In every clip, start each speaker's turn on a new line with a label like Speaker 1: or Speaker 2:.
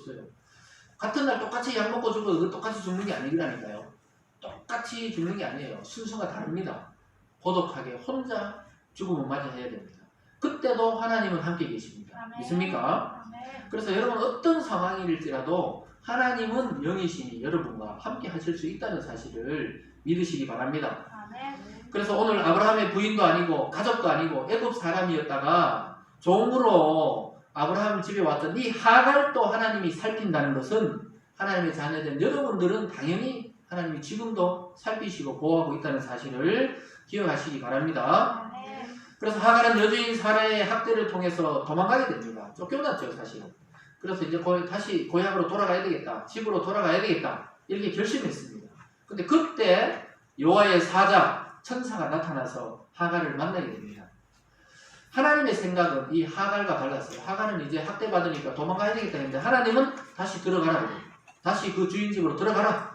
Speaker 1: 없어요. 같은 날 똑같이 약 먹고 죽어도 똑같이 죽는 게 아니라니까요. 똑같이 죽는 게 아니에요. 순서가 다릅니다. 고독하게 혼자 죽음을 맞이해야 됩니다. 그때도 하나님은 함께 계십니다.
Speaker 2: 아멘.
Speaker 1: 믿습니까?
Speaker 2: 아멘.
Speaker 1: 그래서 여러분 어떤 상황일지라도 하나님은 영이시니 여러분과 함께 하실 수 있다는 사실을 믿으시기 바랍니다.
Speaker 2: 아멘.
Speaker 1: 그래서 오늘 아브라함의 부인도 아니고 가족도 아니고 애굽 사람이었다가 종으로 아브라함 집에 왔던 이 하갈도 하나님이 살핀다는 것은 하나님의 자녀된 여러분들은 당연히 하나님이 지금도 살피시고 보호하고 있다는 사실을 기억하시기 바랍니다.
Speaker 2: 아멘.
Speaker 1: 그래서 하갈은 여주인 사라의 학대를 통해서 도망가게 됩니다. 쫓겨났죠, 사실은. 그래서 이제 다시 고향으로 돌아가야 되겠다. 집으로 돌아가야 되겠다. 이렇게 결심했습니다. 근데 그때 여호와의 사자, 천사가 나타나서 하갈을 만나게 됩니다. 하나님의 생각은 이 하갈과 달랐어요. 하갈은 이제 학대받으니까 도망가야 되겠다 했는데 하나님은 다시 들어가라고. 다시 그 주인 집으로 들어가라.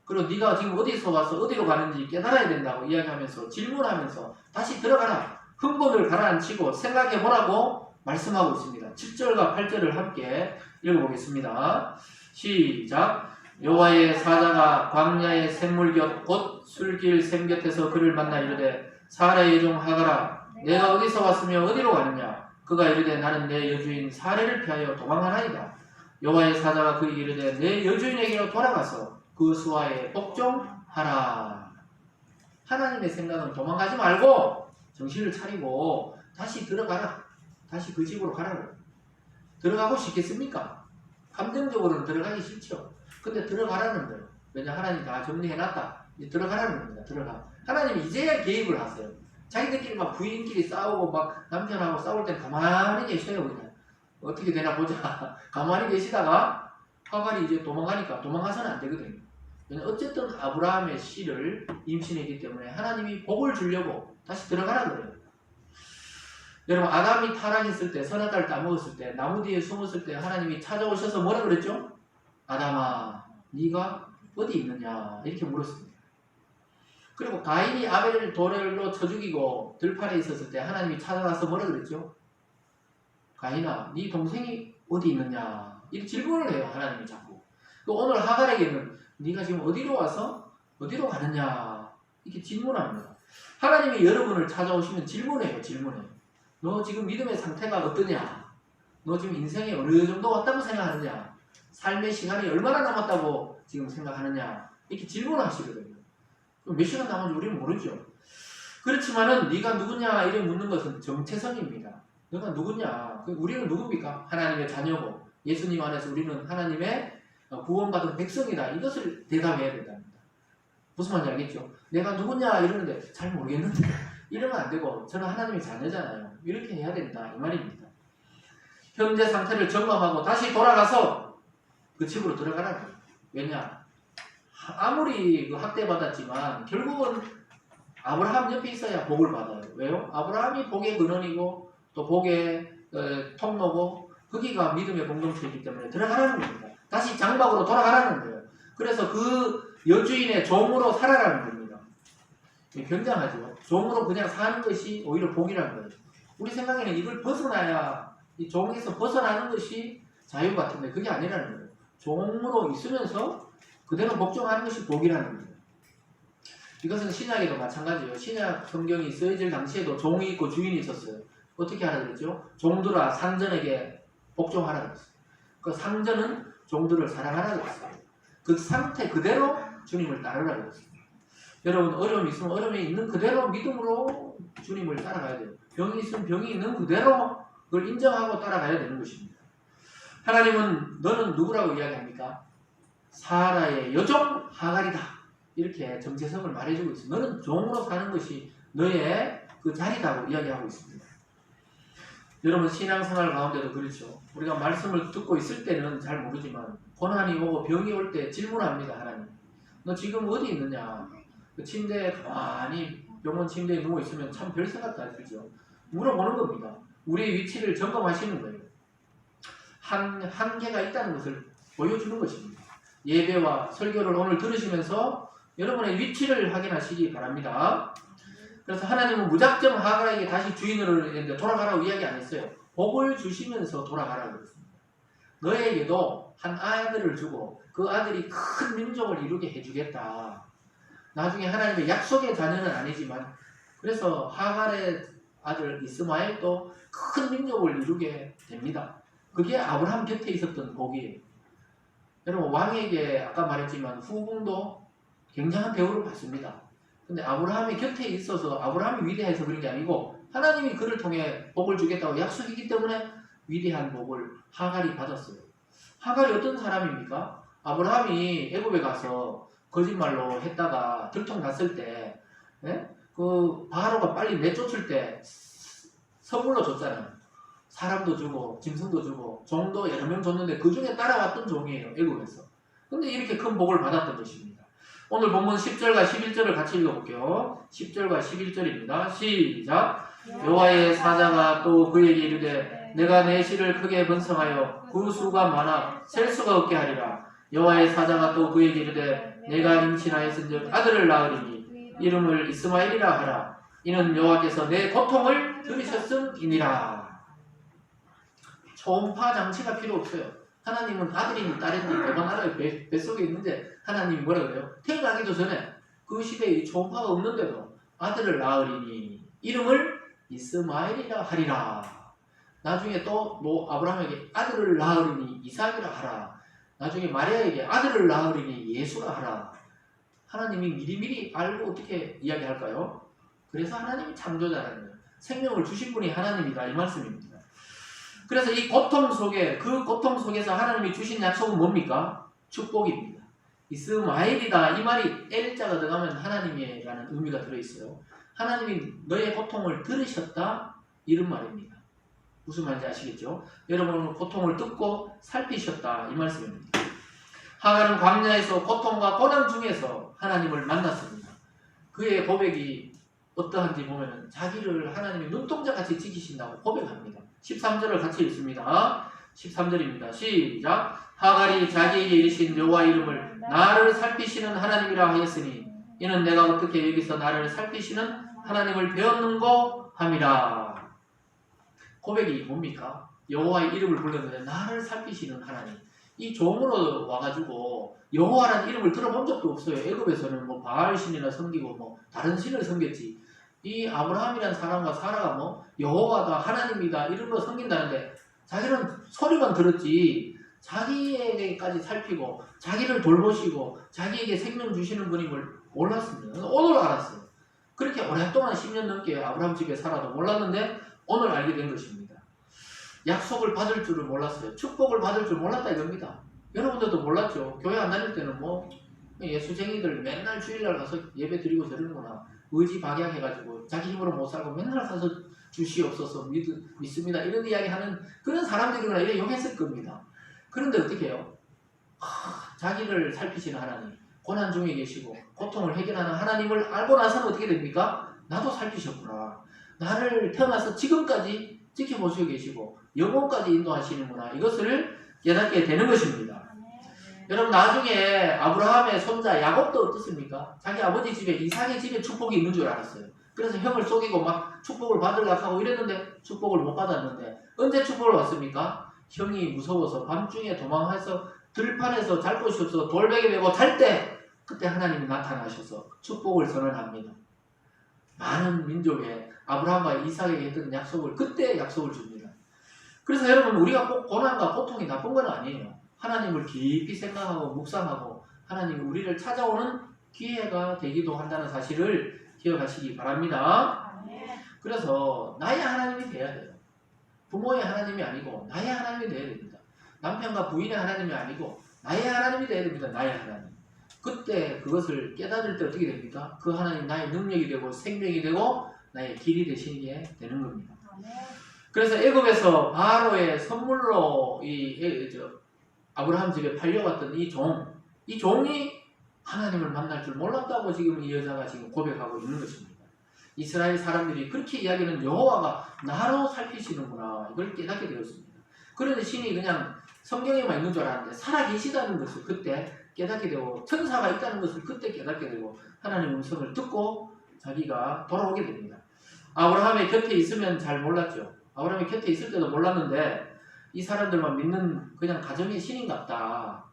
Speaker 1: 그리고 네가 지금 어디서 와서 어디로 가는지 깨달아야 된다고 이야기하면서 질문하면서 다시 들어가라. 흥분을 가라앉히고 생각해보라고 말씀하고 있습니다. 7절과 8절을 함께 읽어보겠습니다. 시작. 여호와의 사자가 광야의 샘물 곁 곧 술길 샘 곁에서 그를 만나 이르되 사라의 여종 하갈아 내가 어디서 왔으며 어디로 가느냐. 그가 이르되 나는 내 여주인 사례를 피하여 도망하나이다. 여호와의 사자가 그에게 이르되 내 여주인에게로 돌아가서 그 수하에 복종하라. 하나님의 생각은 도망가지 말고 정신을 차리고 다시 들어가라. 다시 그 집으로 가라고. 들어가고 싶겠습니까? 감정적으로는 들어가기 싫죠. 근데 들어가라는 거예요. 왜냐 하나님이 다 정리해놨다. 이제 들어가라는 겁니다. 들어가. 하나님이 이제야 개입을 하세요. 자기들끼리 막 부인끼리 싸우고 막 남편하고 싸울 땐 가만히 계셔요. 그냥 어떻게 되나 보자. 가만히 계시다가 하갈이 이제 도망가니까 도망가서는 안 되거든요. 어쨌든 아브라함의 씨를 임신했기 때문에 하나님이 복을 주려고 다시 들어가라 그래요. 여러분 아담이 타락했을 때 선악과를 따먹었을 때 나무 뒤에 숨었을 때 하나님이 찾아오셔서 뭐라 그랬죠? 아담아 네가 어디 있느냐 이렇게 물었습니다. 그리고 가인이 아벨을 돌로 쳐 죽이고 들판에 있었을 때 하나님이 찾아와서 뭐라 그랬죠? 가인아 네 동생이 어디 있느냐 이렇게 질문을 해요. 하나님이 자꾸. 오늘 하갈에게는 네가 지금 어디로 와서 어디로 가느냐 이렇게 질문합니다. 하나님이 여러분을 찾아오시면 질문해요. 질문해요. 너 지금 믿음의 상태가 어떠냐? 너 지금 인생에 어느 정도 왔다고 생각하느냐? 삶의 시간이 얼마나 남았다고 지금 생각하느냐? 이렇게 질문하시거든요. 몇 시간 남은지 우리는 모르죠. 그렇지만은 네가 누구냐 이렇게 묻는 것은 정체성입니다. 너가 누구냐? 우리는 누굽니까? 하나님의 자녀고 예수님 안에서 우리는 하나님의 구원받은 백성이다. 이것을 대답해야 된답니다. 무슨 말인지 알겠죠? 내가 누구냐 이러는데 잘 모르겠는데 이러면 안 되고 저는 하나님의 자녀잖아요. 이렇게 해야 된다 이 말입니다. 현재 상태를 점검하고 다시 돌아가서 그 집으로 들어가라는 거예요. 왜냐? 아무리 그 학대받았지만 결국은 아브라함 옆에 있어야 복을 받아요. 왜요? 아브라함이 복의 근원이고 또 복의 통로고 거기가 믿음의 공동체이기 때문에 들어가라는 겁니다. 다시 장막으로 돌아가라는 거예요. 그래서 그 여주인의 종으로 살아라는 겁니다. 굉장하죠. 종으로 그냥 사는 것이 오히려 복이라는 거예요. 우리 생각에는 이걸 벗어나야 이 종에서 벗어나는 것이 자유 같은데 그게 아니라는 거예요. 종으로 있으면서 그대로 복종하는 것이 복이라는 거예요. 이것은 신약에도 마찬가지예요. 신약 성경이 쓰여질 당시에도 종이 있고 주인이 있었어요. 어떻게 하라 그랬죠? 종들아 상전에게 복종하라 그랬어요. 그 상전은 종들을 사랑하라 그랬어요. 그 상태 그대로 주님을 따르라 그랬어요. 여러분 어려움이 있으면 어려움이 있는 그대로 믿음으로 주님을 따라가야 돼요. 병이 있으면 병이 있는 그대로 그걸 인정하고 따라가야 되는 것입니다. 하나님은 너는 누구라고 이야기합니까? 사라의 여종 하갈이다. 이렇게 정체성을 말해주고 있어요. 너는 종으로 사는 것이 너의 그 자리다고 이야기하고 있습니다. 여러분 신앙생활 가운데도 그렇죠. 우리가 말씀을 듣고 있을 때는 잘 모르지만 고난이 오고 병이 올 때 질문합니다. 하나님 너 지금 어디 있느냐. 그 침대에 가만히 병원 침대에 누워있으면 참 별 생각도 안 들죠. 물어보는 겁니다. 우리의 위치를 점검하시는 거예요. 한계가 있다는 것을 보여주는 것입니다. 예배와 설교를 오늘 들으시면서 여러분의 위치를 확인하시기 바랍니다. 그래서 하나님은 무작정 하갈에게 다시 주인으로 돌아가라고 이야기 안 했어요. 복을 주시면서 돌아가라고 그랬습니다. 너에게도 한 아들을 주고 그 아들이 큰 민족을 이루게 해주겠다. 나중에 하나님의 약속의 자녀는 아니지만 그래서 하갈의 아들 이스마엘도 큰 민족을 이루게 됩니다. 그게 아브라함 곁에 있었던 복이에요. 여러분 왕에게 아까 말했지만 후궁도 굉장한 대우를 받습니다. 근데 아브라함이 곁에 있어서 아브라함이 위대해서 그런 게 아니고 하나님이 그를 통해 복을 주겠다고 약속이기 때문에 위대한 복을 하갈이 받았어요. 하갈이 어떤 사람입니까? 아브라함이 애굽에 가서 거짓말로 했다가 들통났을 때 그 바로가 빨리 내쫓을 때 선물로 줬잖아요. 사람도 주고 짐승도 주고 종도 여러 명 줬는데 그 중에 따라왔던 종이에요. 애굽에서. 근데 이렇게 큰 복을 받았던 것입니다. 오늘 본문 10절과 11절을 같이 읽어볼게요. 10절과 11절입니다. 시작. 여호와의 사자가 또 그에게 이르되 내가 내 씨를 크게 번성하여 그 수가 많아 셀 수가 없게 하리라. 여호와의 사자가 또 그에게 이르되 내가 임신하였은즉 아들을 낳으리니 이름을 이스마엘이라 하라. 이는 여호와께서 내 고통을 들으셨음이니라. 초음파 장치가 필요 없어요. 하나님은 아들이니 딸이니 내가 나라의 뱃속에 있는데 하나님이 뭐라 그래요? 태어나기도 전에 그 시대에 초음파가 없는데도 아들을 낳으리니 이름을 이스마엘이라 하리라. 나중에 또 아브라함에게 아들을 낳으리니 이삭이라 하라. 나중에 마리아에게 아들을 낳으리니 예수라 하라. 하나님이 미리미리 알고 어떻게 이야기할까요? 그래서 하나님이 창조자라는 거예요. 생명을 주신 분이 하나님이다 이 말씀입니다. 그래서 이 고통 속에 그 고통 속에서 하나님이 주신 약속은 뭡니까? 축복입니다. 이스마엘이다 이 말이 엘자가 들어가면 하나님이라는 의미가 들어있어요. 하나님이 너의 고통을 들으셨다 이런 말입니다. 무슨 말인지 아시겠죠? 여러분은 고통을 듣고 살피셨다 이 말씀입니다. 하갈은 광야에서 고통과 고난 중에서 하나님을 만났습니다. 그의 고백이 어떠한지 보면 자기를 하나님이 눈동자같이 지키신다고 고백합니다. 13절을 같이 읽습니다. 13절입니다. 시작. 하갈이 자기에게 이르신 여호와 이름을 나를 살피시는 하나님이라 하였으니 이는 내가 어떻게 여기서 나를 살피시는 하나님을 배웠는고 함이라. 고백이 뭡니까? 여호와의 이름을 불렀는데 나를 살피시는 하나님. 이 종으로 와가지고 여호와라는 이름을 들어본 적도 없어요. 애굽에서는 뭐 바알 신이나 섬기고 뭐 다른 신을 섬겼지. 이 아브라함이라는 사람과 사라가 뭐 여호와다 하나님이다 이름으로 섬긴다는데 자기는 소리만 들었지 자기에게까지 살피고 자기를 돌보시고 자기에게 생명 주시는 분임을 몰랐습니다. 오늘 알았어요. 그렇게 오랫동안 10년 넘게 아브라함 집에 살아도 몰랐는데 오늘 알게 된 것입니다. 약속을 받을 줄을 몰랐어요. 축복을 받을 줄 몰랐다 이겁니다. 여러분들도 몰랐죠. 교회 안 다닐 때는 뭐 예수쟁이들 맨날 주일날 가서 예배 드리고 저러는구나. 의지박약해가지고 자기 힘으로 못 살고 맨날 가서 주시옵소서 믿습니다 이런 이야기하는 그런 사람들이구나 이래 욕했을 겁니다. 그런데 어떻게 해요? 자기를 살피시는 하나님, 고난 중에 계시고 고통을 해결하는 하나님을 알고 나서는 어떻게 됩니까? 나도 살피셨구나. 나를 태어나서 지금까지 지켜보시고 계시고 영혼까지 인도하시는구나. 이것을 깨닫게 되는 것입니다. 여러분 나중에 아브라함의 손자 야곱도 어떻습니까? 자기 아버지 집에 이삭의 집에 축복이 있는 줄 알았어요. 그래서 형을 속이고 막 축복을 받으려고 하고 이랬는데 축복을 못 받았는데 언제 축복을 받습니까? 형이 무서워서 밤중에 도망해서 들판에서 잘 곳이 없어서 돌베개 메고 잘 때 그때 하나님이 나타나셔서 축복을 선언합니다. 많은 민족에 아브라함과 이삭에게 했던 약속을 그때 약속을 줍니다. 그래서 여러분 우리가 꼭 고난과 고통이 나쁜 건 아니에요. 하나님을 깊이 생각하고 묵상하고 하나님이 우리를 찾아오는 기회가 되기도 한다는 사실을 기억하시기 바랍니다. 그래서 나의 하나님이 돼야 돼요. 부모의 하나님이 아니고 나의 하나님이 돼야 됩니다. 남편과 부인의 하나님이 아니고 나의 하나님이 돼야 됩니다. 나의 하나님. 그때 그것을 깨달을 때 어떻게 됩니까? 그 하나님 나의 능력이 되고 생명이 되고 나의 길이 되시게 되는 겁니다. 그래서 애굽에서 바로의 선물로 아브라함 집에 팔려왔던 이 종이 하나님을 만날 줄 몰랐다고 지금 이 여자가 지금 고백하고 있는 것입니다. 이스라엘 사람들이 그렇게 이야기하는 여호와가 나로 살피시는구나 이걸 깨닫게 되었습니다. 그런데 신이 그냥 성경에만 있는 줄 알았는데 살아계시다는 것을 그때 깨닫게 되고 천사가 있다는 것을 그때 깨닫게 되고 하나님의 음성을 듣고 자기가 돌아오게 됩니다. 아브라함의 곁에 있으면 잘 몰랐죠. 아브라함의 곁에 있을 때도 몰랐는데 이 사람들만 믿는 그냥 가정의 신인갑다.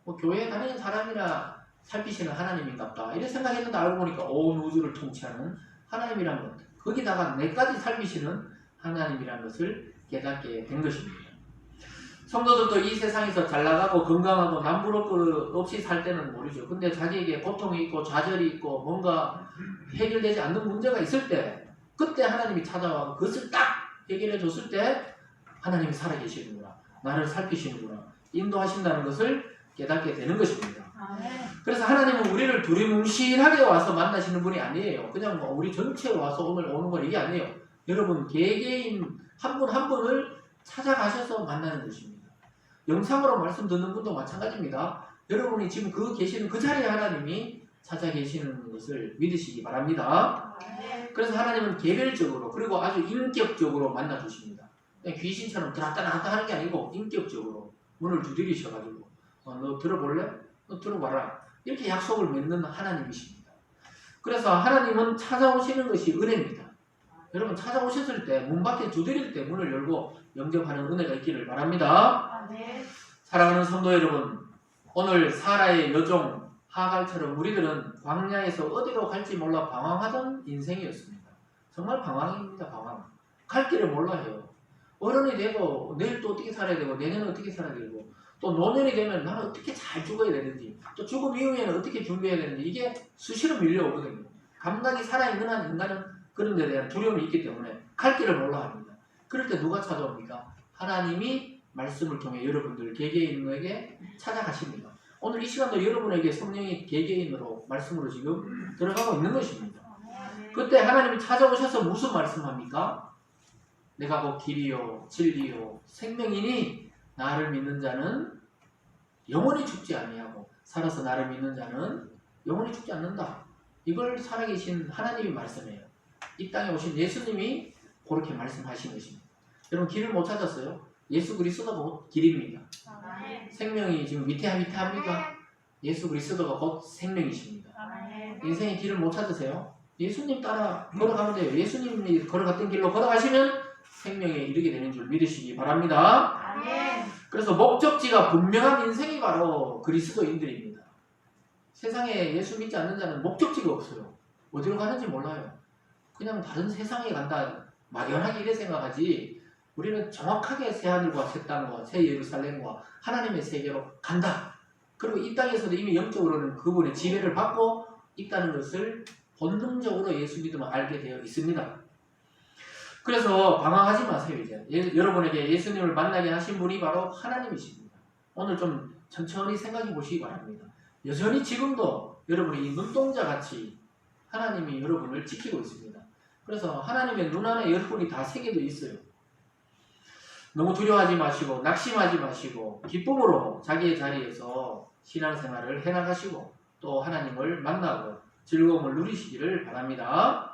Speaker 1: 뭐 교회에 다니는 사람이라 살피시는 하나님인갑다. 이렇게 생각했는데 알고 보니까 온 우주를 통치하는 하나님이라는 것. 거기다가 내까지 살피시는 하나님이라는 것을 깨닫게 된 것입니다. 성도들도 이 세상에서 잘 나가고 건강하고 남부럽고 없이 살 때는 모르죠. 근데 자기에게 고통이 있고 좌절이 있고 뭔가 해결되지 않는 문제가 있을 때 그때 하나님이 찾아와서 그것을 딱 해결해 줬을 때 하나님이 살아계시는구나. 나를 살피시는구나. 인도하신다는 것을 깨닫게 되는 것입니다. 그래서 하나님은 우리를 두리뭉실하게 와서 만나시는 분이 아니에요. 그냥 뭐 우리 전체에 와서 오늘 오는 건 이게 아니에요. 여러분 개개인 한 분 한 분을 찾아가셔서 만나는 것입니다. 영상으로 말씀 듣는 분도 마찬가지입니다. 여러분이 지금 계시는 그 자리에 하나님이 찾아 계시는 것을 믿으시기 바랍니다. 그래서 하나님은 개별적으로 그리고 아주 인격적으로 만나 주십니다. 귀신처럼 들었다 나갔다 하는 게 아니고 인격적으로 문을 두드리셔가지고 너 들어볼래? 너 들어봐라. 이렇게 약속을 맺는 하나님이십니다. 그래서 하나님은 찾아오시는 것이 은혜입니다. 여러분 찾아오셨을 때 문 밖에 두드릴 때 문을 열고 영접하는 은혜가 있기를 바랍니다. 사랑하는 성도 여러분, 오늘 사라의 여종 하갈처럼 우리들은 광야에서 어디로 갈지 몰라 방황하던 인생이었습니다. 정말 방황입니다. 방황. 갈 길을 몰라요. 어른이 되고 내일 또 어떻게 살아야 되고 내년은 어떻게 살아야 되고 또 노년이 되면 나는 어떻게 잘 죽어야 되는지 또 죽음 이후에는 어떻게 준비해야 되는지 이게 수시로 밀려오거든요. 감각이 살아있는 한 인간은 그런 데 대한 두려움이 있기 때문에 갈 길을 몰라 합니다. 그럴 때 누가 찾아옵니까? 하나님이 말씀을 통해 여러분들 개개인에게 찾아가십니다. 오늘 이 시간도 여러분에게 성령이 개개인으로 말씀으로 지금 들어가고 있는 것입니다. 그때 하나님이 찾아오셔서 무슨 말씀합니까? 내가 곧 길이요 진리요 생명이니 나를 믿는 자는 영원히 죽지 아니하고 살아서 나를 믿는 자는 영원히 죽지 않는다. 이걸 살아계신 하나님이 말씀해요. 이 땅에 오신 예수님이 그렇게 말씀하신 것입니다. 여러분 길을 못 찾았어요? 예수 그리스도가 곧 길입니다. 생명이 지금 위태합니까? 예수 그리스도가 곧 생명이십니다. 인생의 길을 못 찾으세요? 예수님 따라 걸어가면 돼요. 예수님이 걸어갔던 길로 걸어가시면 생명에 이르게 되는 줄 믿으시기 바랍니다. 그래서 목적지가 분명한 인생이 바로 그리스도인들입니다. 세상에 예수 믿지 않는 자는 목적지가 없어요. 어디로 가는지 몰라요. 그냥 다른 세상에 간다 막연하게 이래 생각하지 우리는 정확하게 새하늘과 새 땅과 새 예루살렘과 하나님의 세계로 간다. 그리고 이 땅에서도 이미 영적으로는 그분의 지배를 받고 있다는 것을 본능적으로 예수 믿으면 알게 되어 있습니다. 그래서 방황하지 마세요. 이제 여러분에게 예수님을 만나게 하신 분이 바로 하나님이십니다. 오늘 좀 천천히 생각해 보시기 바랍니다. 여전히 지금도 여러분이 이 눈동자같이 하나님이 여러분을 지키고 있습니다. 그래서 하나님의 눈 안에 여러분이 다 새겨져 있어요. 너무 두려워하지 마시고 낙심하지 마시고 기쁨으로 자기의 자리에서 신앙생활을 해나가시고 또 하나님을 만나고 즐거움을 누리시기를 바랍니다.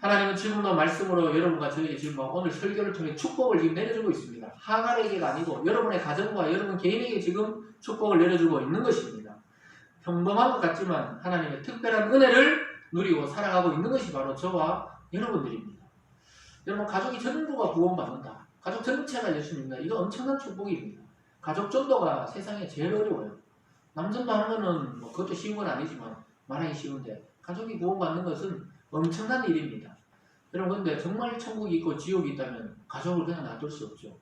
Speaker 1: 하나님은 지금도 말씀으로 여러분과 저에게 지금 오늘 설교를 통해 축복을 지금 내려주고 있습니다. 하갈에게가 아니고 여러분의 가정과 여러분 개인에게 지금 축복을 내려주고 있는 것입니다. 평범한 것 같지만 하나님의 특별한 은혜를 누리고 살아가고 있는 것이 바로 저와 여러분들입니다. 여러분 가족이 전부가 구원받는다. 가족 전체가 예수님입니다. 이거 엄청난 축복입니다. 가족 전도가 세상에 제일 어려워요. 남전도 하는 거는 뭐 그것도 쉬운 건 아니지만 말하기 쉬운데 가족이 구원받는 것은 엄청난 일입니다. 여러분 근데 정말 천국이 있고 지옥이 있다면 가족을 그냥 놔둘 수 없죠.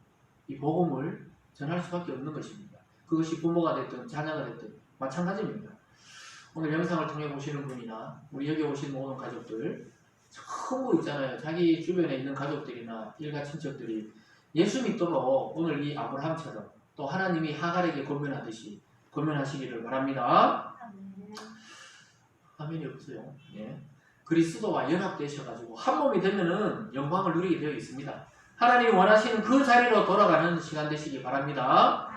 Speaker 1: 이 복음을 전할 수밖에 없는 것입니다. 그것이 부모가 됐든 자녀가 됐든 마찬가지입니다. 오늘 영상을 통해 보시는 분이나 우리 여기 오신 모든 가족들 전부 있잖아요. 자기 주변에 있는 가족들이나 일가 친척들이 예수 믿도록 오늘 이 아브라함처럼 또 하나님이 하갈에게 권면하듯이 권면하시기를 바랍니다. 아멘이 없어요. 예. 그리스도와 연합되셔가지고 한 몸이 되면은 영광을 누리게 되어 있습니다. 하나님이 원하시는 그 자리로 돌아가는 시간 되시기 바랍니다.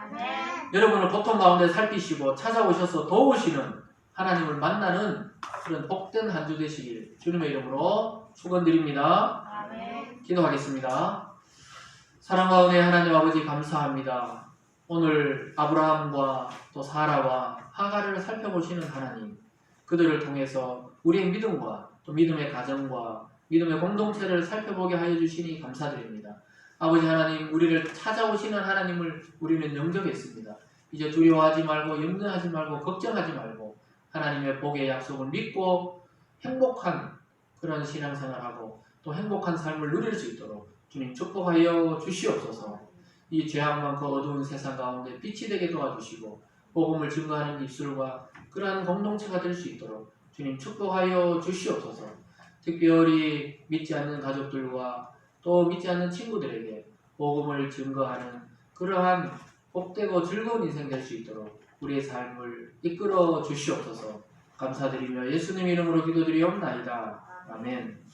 Speaker 1: 여러분을 고통 가운데 살피시고 찾아오셔서 도우시는 하나님을 만나는 그런 복된 한 주 되시길 주님의 이름으로 축원드립니다. 기도하겠습니다. 사랑과 은혜 하나님 아버지 감사합니다. 오늘 아브라함과 또 사라와 하갈을 살펴보시는 하나님, 그들을 통해서 우리의 믿음과 또 믿음의 가정과 믿음의 공동체를 살펴보게 하여 주시니 감사드립니다. 아버지 하나님, 우리를 찾아오시는 하나님을 우리는 영접했습니다. 이제 두려워하지 말고 염려하지 말고 걱정하지 말고 하나님의 복의 약속을 믿고 행복한 그런 신앙생활하고 또 행복한 삶을 누릴 수 있도록 주님 축복하여 주시옵소서. 이 죄악 많고 어두운 세상 가운데 빛이 되게 도와주시고 복음을 증거하는 입술과 그러한 공동체가 될 수 있도록 주님 축복하여 주시옵소서. 특별히 믿지 않는 가족들과 또 믿지 않는 친구들에게 복음을 증거하는 그러한 복되고 즐거운 인생 될 수 있도록 우리의 삶을 이끌어 주시옵소서. 감사드리며 예수님 이름으로 기도드리옵나이다. 아멘.